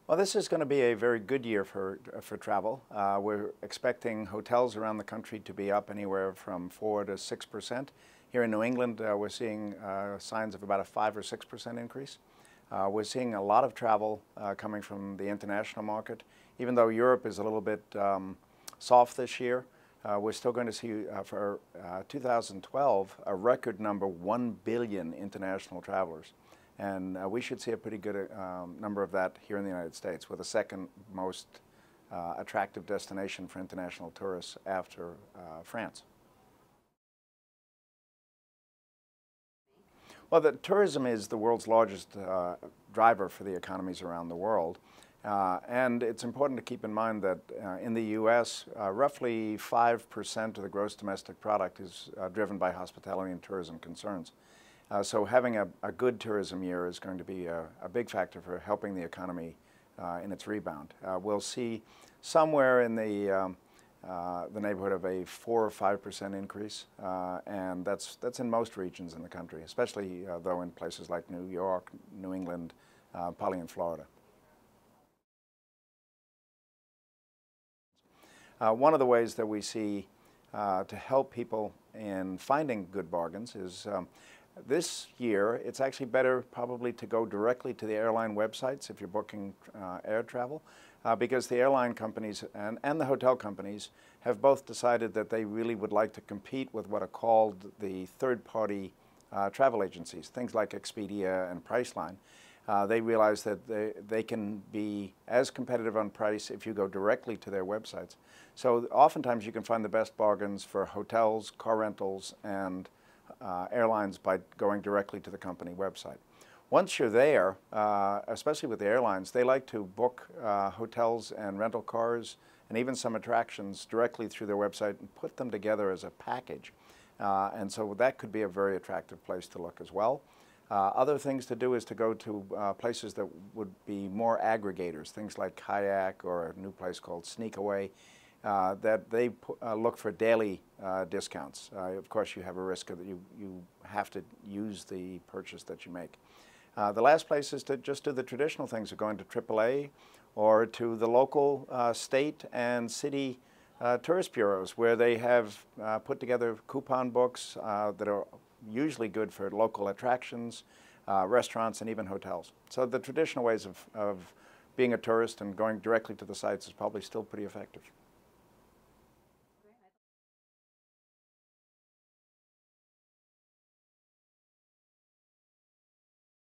Well, this is going to be a very good year for travel. We're expecting hotels around the country to be up anywhere from 4 to 6%. Here in New England, we're seeing signs of about a 5 or 6% increase. We're seeing a lot of travel coming from the international market. Even though Europe is a little bit soft this year, we're still going to see for 2012 a record number 1 billion international travelers. And we should see a pretty good number of that here in the United States. We're the second most attractive destination for international tourists after France. Well, tourism is the world's largest driver for the economies around the world. And it's important to keep in mind that in the U.S., roughly 5% of the gross domestic product is driven by hospitality and tourism concerns. So having a good tourism year is going to be a big factor for helping the economy in its rebound. We'll see somewhere in the neighborhood of a 4 or 5% increase, and that's in most regions in the country, especially though in places like New York, New England, probably in Florida. One of the ways that we see to help people in finding good bargains is this year, it's actually better probably to go directly to the airline websites if you're booking air travel, because the airline companies and the hotel companies have both decided that they really would like to compete with what are called the third-party travel agencies, things like Expedia and Priceline. They realize that they can be as competitive on price if you go directly to their websites. So oftentimes you can find the best bargains for hotels, car rentals, and airlines by going directly to the company website. Once you're there, especially with the airlines, they like to book hotels and rental cars and even some attractions directly through their website and put them together as a package. And so that could be a very attractive place to look as well. Other things to do is to go to places that would be more aggregators, things like Kayak or a new place called Sneakaway, that they look for daily discounts. Of course, you have a risk that you have to use the purchase that you make. The last place is to just do the traditional things of going to AAA or to the local state and city tourist bureaus, where they have put together coupon books that are usually good for local attractions, restaurants, and even hotels. So the traditional ways of being a tourist and going directly to the sites is probably still pretty effective.